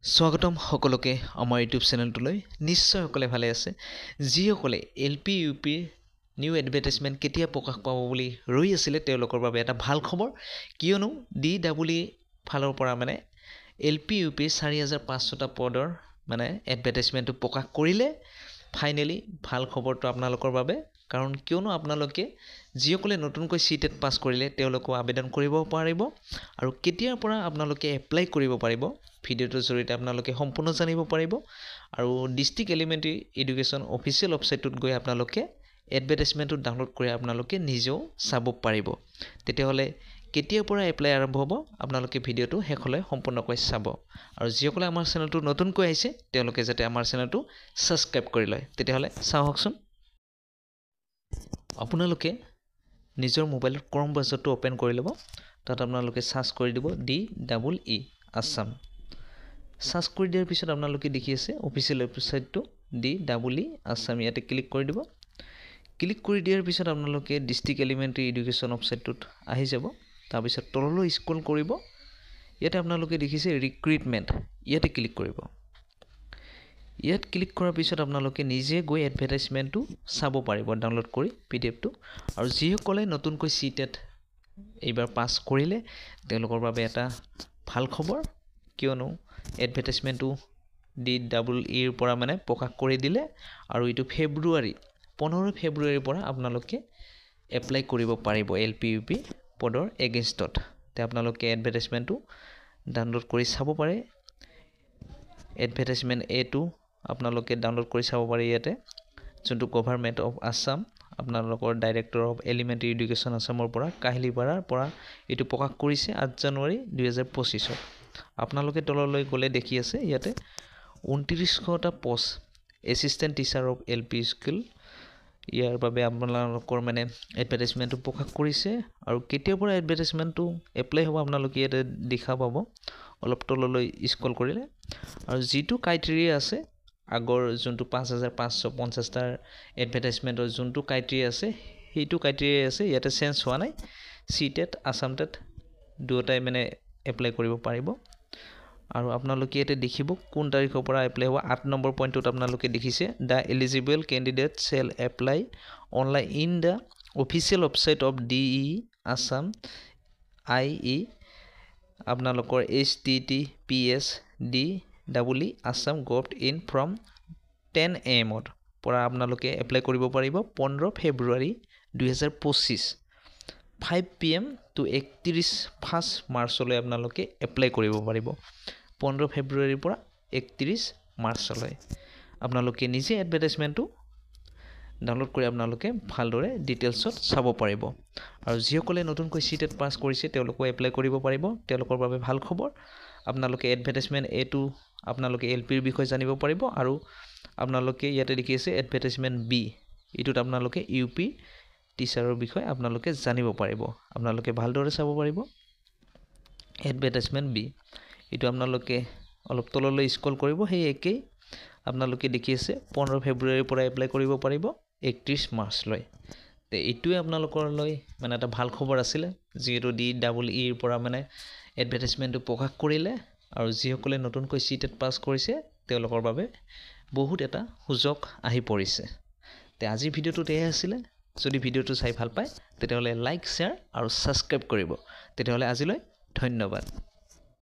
স্বাগতম সকলোকে আমাৰ ইউটিউব চেনেলটোলৈ নিশ্চয় সকলে ভালে আছে যিসকলে এলপি ইউপিৰ নিউ এডভাৰটাইজমেণ্ট কেতিয়া প্ৰকাশ পাব বুলি ৰৈ আছিলে তেওঁলোকৰ বাবে এটা ভাল খবৰ কিয়নো DEE ফালৰ পৰা মানে এলপি ইউপিৰ 4500টা পদৰ মানে এডভাৰটাইজমেণ্টটো প্ৰকাশ কৰিলে ফাইনেলি ভাল খবৰটো আপোনালোকৰ বাবে কাৰণ কিয়নো আপোনালোকে যিসকলে নতুনকৈ সিটেট পাস কৰিলে তেওঁলোকো আবেদন কৰিব পাৰিব আৰু কেতিয়াৰ পৰা আপোনালোকে এপ্লাই কৰিব পাৰিব ভিডিওটোৰ জৰিয়তে আপোনালোকে সম্পূৰ্ণ জানিব পাৰিব আৰু ডিস্ট্ৰিক্ট এলিমেণ্টাৰী এডুকেশ্যন অফিচিয়েল ৱেবছাইটত গৈ আপোনালোকে এডভাৰটাইজমেণ্টটো ডাউনলোড কৰি আপোনালোকে নিজেও চাব পাৰিব তেতিয়াহ'লে কেতিয়াৰ পৰা এপ্লাই আৰম্ভ হ'ব আপোনালোকে ভিডিওটো শেষলৈ সম্পূৰ্ণকৈ চাব আৰু যিসকলে আমাৰ চেনেলটো নতুনকৈ আহিছে তেওঁলোকে যাতে আমাৰ চেনেলটো সাবস্ক্ৰাইব কৰি লয় তেতিয়াহ'লে চাওকচোন আপোনালোকে নিজৰ মোবাইলত ক্ৰম ব্ৰাউজাৰটো ওপেন কৰি ল'ব তাত আপোনালোকে সাৰ্চ কৰি দিব DEE আসাম সাৰ্চ কৰি দিয়াৰ পিছত আপোনালোকে দেখি আছে অফিচিয়েল ৱেবছাইটটো DEE আসাম ইয়াতে ক্লিক কৰি দিব ক্লিক কৰি দিয়াৰ পিছত আপোনালোকে ডিস্ট্ৰিক্ট এলিমেণ্টাৰী এডুকেশ্যন ৱেবছাইটটোত আহি যাব তাৰ পিছত তললৈ স্ক্ৰল কৰিব ইয়াতে আপোনালোকে দেখিছে ৰিক্ৰুটমেণ্ট ইয়াতে ক্লিক কৰিব ইয়াত ক্লিক কৰাৰ পিছত আপোনালোকে নিজে গৈ এডভাৰটাইজমেণ্টটো চাব পাৰিব ডাউনলোড কৰি পিডিএফটো আৰু যিসকলে নতুনকৈ সিটেট এইবাৰ পাস কৰিলে তেওঁলোকৰ বাবে এটা ভাল খবৰ কিয়নো এডভাৰটাইজমেণ্টটো DEEৰ পৰা মানে প্ৰকাশ কৰি দিলে আৰু এইটো ফেব্ৰুৱাৰী 15 ফেব্ৰুৱাৰীৰ পৰা আপোনালোকে এপ্লাই কৰিব পাৰিব এলপি ইউপি পদৰ এগেইনষ্টত তে আপোনালোকে এডভাৰটাইজমেণ্টটো ডাউনলোড কৰি চাব পাৰে এডভাৰটাইজমেণ্ট এটো আপোনালোকে ডাউনলোড কৰি চাব পাৰে ইয়াতে যোনটো গভৰ্ণমেণ্ট অফ আসাম আপোনালোকৰ ডাইৰেক্টৰ অফ এলিমেণ্টাৰী এডুকেশ্যন আসামৰ পৰা কাহিলিপাৰাৰ পৰা এইটো প্ৰকাশ কৰিছে 8 জানুৱাৰী 2025 আপোনালোকে তললৈ গ'লে দেখি আছে ইয়াতে 2900টা post assistant teacher of LP school ইয়াৰ বাবে আপোনালোকৰ মানে এডভাৰটাইজমেণ্টটো প্ৰকাশ কৰিছে আৰু কেতিয়াৰ পৰা এডভাৰটাইজমেণ্টটো এপ্লাই হ'ব আপোনালোকে ইয়াতে দেখা পাব অলপ তললৈ স্ক্ৰল কৰিলে আৰু যিটো ক্ৰাইটেৰিয়া আছে আগৰ যোনটো 5550টাৰ এডভাৰটাইজমেণ্টৰ যোনটো ক্ৰাইটেৰিয়া আছে সেইটো ক্ৰাইটেৰিয়া আছে ইয়াতে চেঞ্জ হোৱা নাই সিটেট আসাম টেট দুটাই মানে এপ্লাই কৰিব পাৰিব আৰু আপোনালোকে ইয়াতে দেখিব কোন তাৰিখৰ পৰা এপ্লাই হ'ব 8 নম্বৰ পইণ্টত আপোনালোকে দেখিছে the eligible candidate shall apply online in the official website of DEE Assam IE আপোনালোকৰ https://DEE assam.gov.in from 10 AM পৰা আপোনালোকে এপ্লাই কৰিব পাৰিব 15 ফেব্ৰুৱাৰী 2025 5 PM to 31 মাৰ্চলৈ আপোনালোকে এপ্লাই কৰিব পাৰিব 15 ফেব্ৰুৱাৰীৰ পৰা 31 মাৰ্চলৈ আপোনালোকে নিজে এডভাৰটাইজমেণ্টটো ডাউনলোড কৰি আপোনালোকে ভালদৰে ডিটেইলছত চাব পাৰিব আৰু যিসকলে নতুনকৈ সিটেট পাস কৰিছে তেওঁলোকে এপ্লাই কৰিব পাৰিব তেওঁলোকৰ বাবে ভাল খবৰ আপোনালোকে এডভাৰটাইজমেণ্ট এটো আপোনালোকে এলপিৰ বিষয়ে জানিব পাৰিব আৰু আপোনালোকে ইয়াতে দেখি আছে এডভাৰটাইজমেণ্ট বি ইটোত আপোনালোকে ইউপি টিচাৰৰ বিষয়ে আপোনালোকে জানিব পাৰিব আপোনালোকে ভালদৰে চাব পাৰিব এডভাৰটাইজমেণ্ট বি ইটো আপোনালোকে অলপ তললৈ স্ক্ৰল কৰিব সেই একেই আপোনালোকে দেখি আছে 15 ফেব্ৰুৱাৰীৰ পৰা এপ্লাই কৰিব পাৰিব 31 মাৰ্চলৈ তে ইটোৱে আপোনালোকৰলৈ মানে এটা ভাল খবৰ আছিল যিহেতু DEEৰ পৰা মানে এডভাৰটাইজমেণ্টটো প্ৰকাশ কৰিলে আৰু যিসকলে নতুনকৈ সিটেট পাস কৰিছে তেওঁলোকৰ বাবে বহুত এটা সুযোগ আহি পৰিছে তে আজি ভিডিওটোত এয়াই আছিলে যদি ভিডিওটো চাই ভাল পায় তেতিয়াহ'লে লাইক শ্বেয়াৰ আৰু সাবস্ক্ৰাইব কৰিব তেতিয়াহ'লে আজিলৈ ধন্যবাদ